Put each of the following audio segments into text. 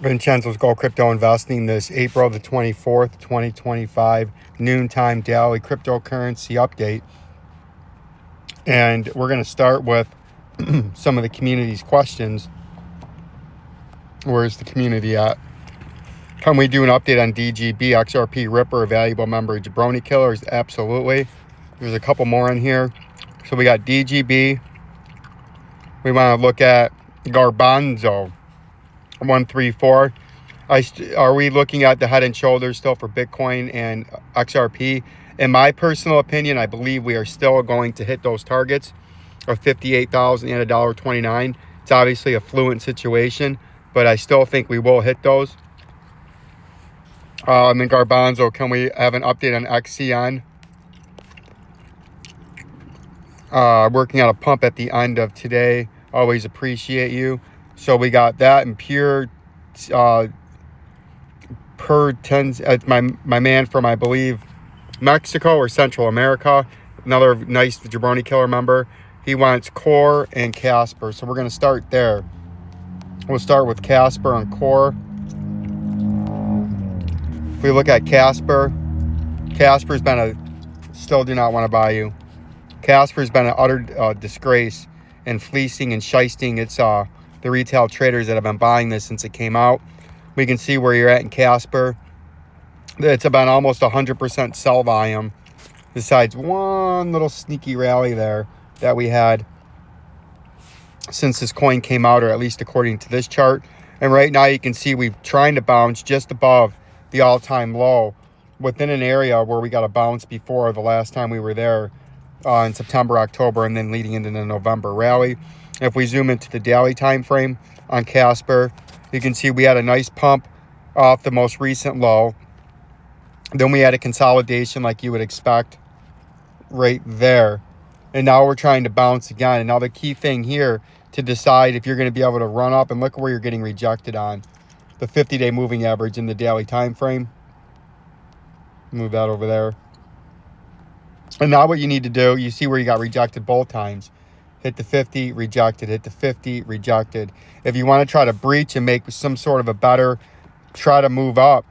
Vincenzo's Gold Crypto Investing this April the 24th, 2025, noontime daily cryptocurrency update. And we're going to start with some of the community's questions. Where's the community at? Can we do an update on DGB, XRP, Ripper, a valuable member of Jabroni Killers? Absolutely. There's a couple more in here. So we got DGB. We want to look at Garbanzo 134. Are we looking at the head and shoulders still for Bitcoin and XRP? In my personal opinion, I believe we are still going to hit those targets of 58,000 and $1.29. It's obviously a fluent situation, but I still think we will hit those. And then Garbanzo, can we have an update on XCN? Working on a pump at the end of today. Always appreciate you. So we got that and pure per 10. It's my man from, I believe, Mexico or Central America. Another nice Jabroni Killer member. He wants Core and Casper. So we're going to start there. We'll start with Casper and Core. If we look at Casper, Casper's been still do not want to buy you. Casper's been an utter disgrace and fleecing and shysting. It's the retail traders that have been buying this since it came out. We can see where you're at in Casper. It's about almost 100% sell volume, besides one little sneaky rally there that we had since this coin came out, or at least according to this chart. And right now you can see we're trying to bounce just above the all-time low within an area where we got a bounce before the last time we were there in September, October, and then leading into the November rally. If we zoom into the daily time frame on Casper, you can see we had a nice pump off the most recent low. Then we had a consolidation like you would expect right there. And now we're trying to bounce again. And now the key thing here to decide if you're going to be able to run up, and look where you're getting rejected on. The 50-day moving average in the daily time frame. Move that over there. And now what you need to do, you see where you got rejected both times. Hit the 50, rejected. Hit the 50, rejected. If you want to try to breach and make some sort of a better, try to move up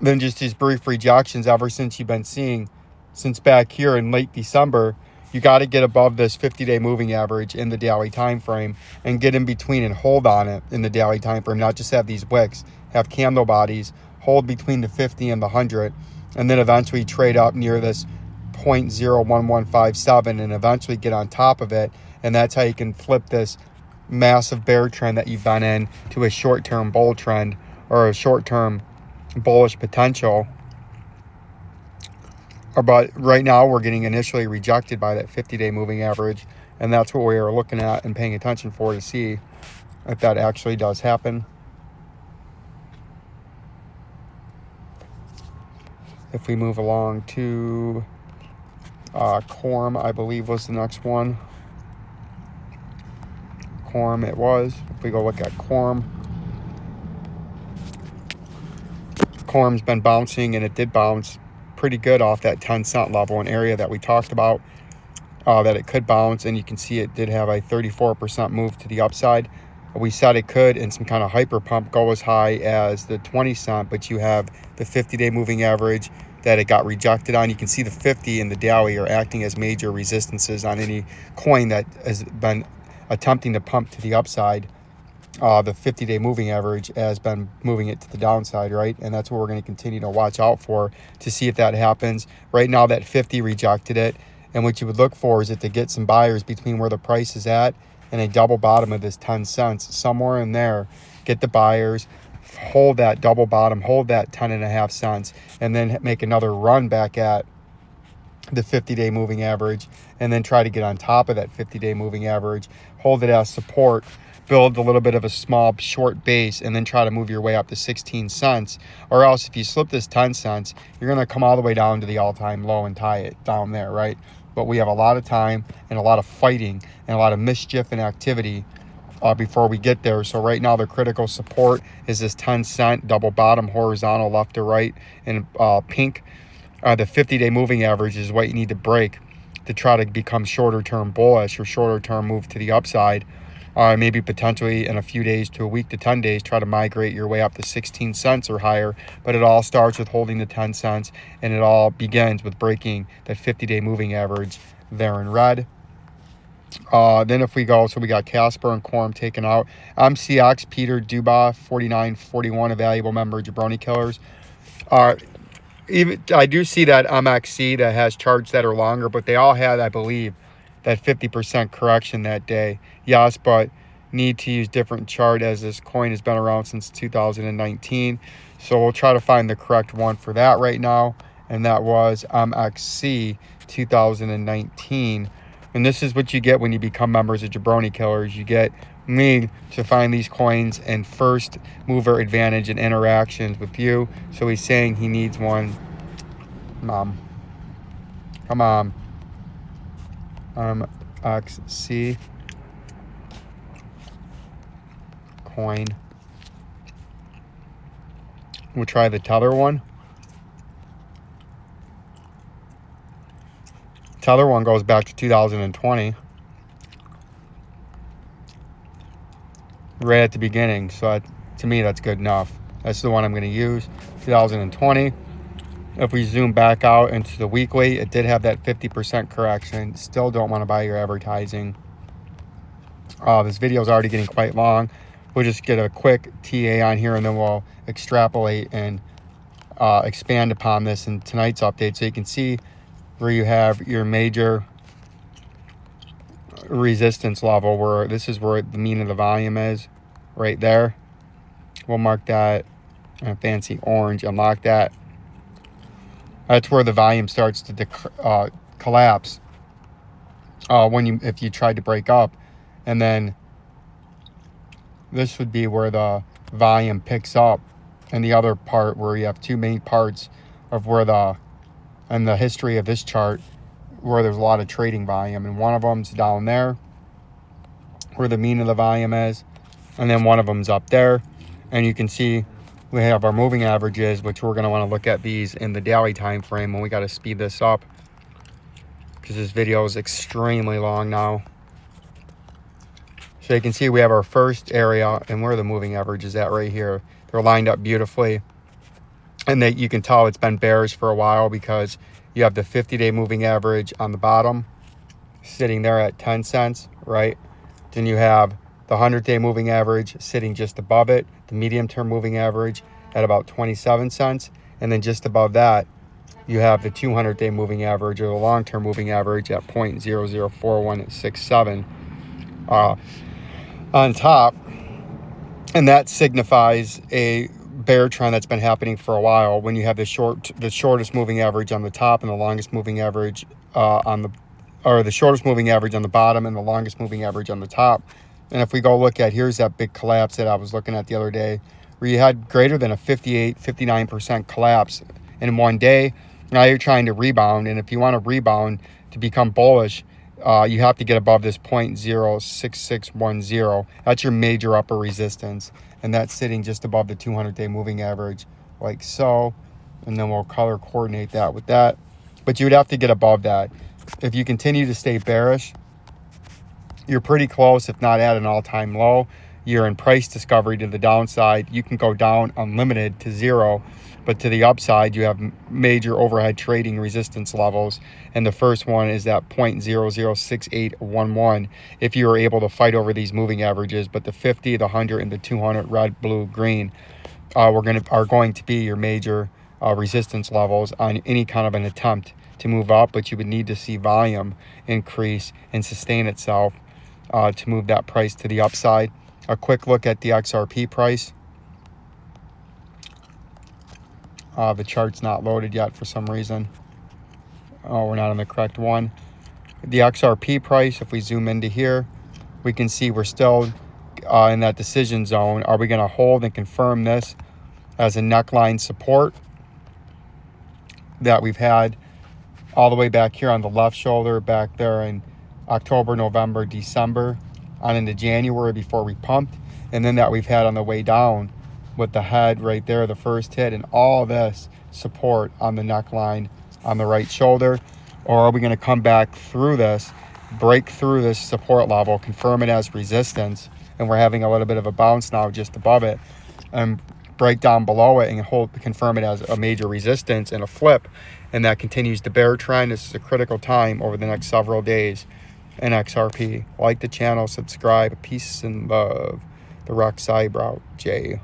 than just these brief rejections ever since you've been seeing since back here in late December, you got to get above this 50-day moving average in the daily time frame and get in between and hold on it in the daily time frame. Not just have these wicks, have candle bodies, hold between the 50 and the 100, and then eventually trade up near this 0.01157 and eventually get on top of it. And that's how you can flip this massive bear trend that you've been in to a short-term bull trend or a short-term bullish potential. But right now we're getting initially rejected by that 50-day moving average, and that's what we are looking at and paying attention for to see if that actually does happen. If we move along to COREUM, I believe was the next one. COREUM it was. If we go look at COREUM, COREUM's been bouncing, and it did bounce pretty good off that 10-cent level, an area that we talked about that it could bounce, and you can see it did have a 34% move to the upside. We said it could in some kind of hyper pump go as high as the 20-cent, but you have the 50-day moving average that it got rejected on. You can see the 50 and the daily are acting as major resistances on any coin that has been attempting to pump to the upside. The 50-day moving average has been moving it to the downside, right? And that's what we're going to continue to watch out for to see if that happens. Right now, that 50 rejected it. And what you would look for is it to get some buyers between where the price is at and a double bottom of this 10 cents. Somewhere in there, get the buyers, hold that double bottom, hold that 10.5 cents, and then make another run back at the 50-day moving average, and then try to get on top of that 50-day moving average, hold it as support, build a little bit of a small short base, and then try to move your way up to 16 cents. Or else if you slip this 10 cents, you're going to come all the way down to the all-time low and tie it down there, right? But we have a lot of time and a lot of fighting and a lot of mischief and activity before we get there. So right now the critical support is this 10 cent double bottom horizontal left to right in pink. The 50-day moving average is what you need to break to try to become shorter term bullish or shorter term move to the upside. maybe potentially in a few days to a week to 10 days, try to migrate your way up to 16 cents or higher. But it all starts with holding the 10 cents, and it all begins with breaking that 50-day moving average there in red. Then if we go, so we got Casper and COREUM taken out. MCX, Peter Duba, 4941, a valuable member of Jabroni Killers. Even I do see that MXC that has charts that are longer, but they all had, I believe, that 50% correction that day. Yes, but need to use different chart as this coin has been around since 2019. So we'll try to find the correct one for that right now. And that was MXC 2019. And this is what you get when you become members of Jabroni Killers. You get me to find these coins and first mover advantage and interactions with you. So he's saying he needs one. Come on. MXC coin. We'll try the Tether one. Tether one goes back to 2020. Right at the beginning. So that, to me, that's good enough. That's the one I'm going to use. 2020. If we zoom back out into the weekly, it did have that 50% correction. Still don't want to buy your advertising. This video is already getting quite long. We'll just get a quick TA on here, and then we'll extrapolate and expand upon this in tonight's update. So you can see where you have your major resistance level, where this is where the mean of the volume is, right there. We'll mark that in a fancy orange, unlock that. That's where the volume starts to collapse if you tried to break up. And then this would be where the volume picks up, and the other part where you have two main parts of where and the history of this chart, where there's a lot of trading volume, and one of them's down there where the mean of the volume is, and then one of them's up there. And you can see we have our moving averages, which we're going to want to look at these in the daily time frame, and we got to speed this up because this video is extremely long now. So you can see we have our first area, and where the moving average is at right here. They're lined up beautifully, and that you can tell it's been bearish for a while because you have the 50-day moving average on the bottom sitting there at 10 cents, right? Then you have the 100-day moving average sitting just above it, the medium-term moving average at about 27 cents, and then just above that, you have the 200-day moving average, or the long-term moving average, at 0.004167 on top, and that signifies a bear trend that's been happening for a while. When you have the shortest moving average on the top and the longest moving average the shortest moving average on the bottom and the longest moving average on the top. And if we go look at, here's that big collapse that I was looking at the other day, where you had greater than a 59% collapse in one day. Now you're trying to rebound, and if you want to rebound to become bullish, you have to get above this 0.06610. That's your major upper resistance, and that's sitting just above the 200-day moving average, like so. And then we'll color coordinate that with that. But you would have to get above that. If you continue to stay bearish, you're pretty close, if not at an all-time low. You're in price discovery to the downside. You can go down unlimited to zero, but to the upside, you have major overhead trading resistance levels. And the first one is that 0.006811 if you are able to fight over these moving averages. But the 50, the 100, and the 200, red, blue, green, are going to be your major resistance levels on any kind of an attempt to move up. But you would need to see volume increase and sustain itself to move that price to the upside. A quick look at the XRP price. The chart's not loaded yet for some reason. Oh, we're not on the correct one. The XRP price, if we zoom into here, we can see we're still in that decision zone. Are we going to hold and confirm this as a neckline support that we've had all the way back here on the left shoulder, back there in October, November, December, on into January before we pumped, and then that we've had on the way down with the head right there, the first hit, and all this support on the neckline on the right shoulder? Or are we going to come back through this break through this support level, confirm it as resistance, and we're having a little bit of a bounce now just above it, and break down below it and confirm it as a major resistance and a flip, and that continues the bear trend. This is a critical time over the next several days in XRP. Like the channel, subscribe. Peace and love. The Rock Eyebrow J.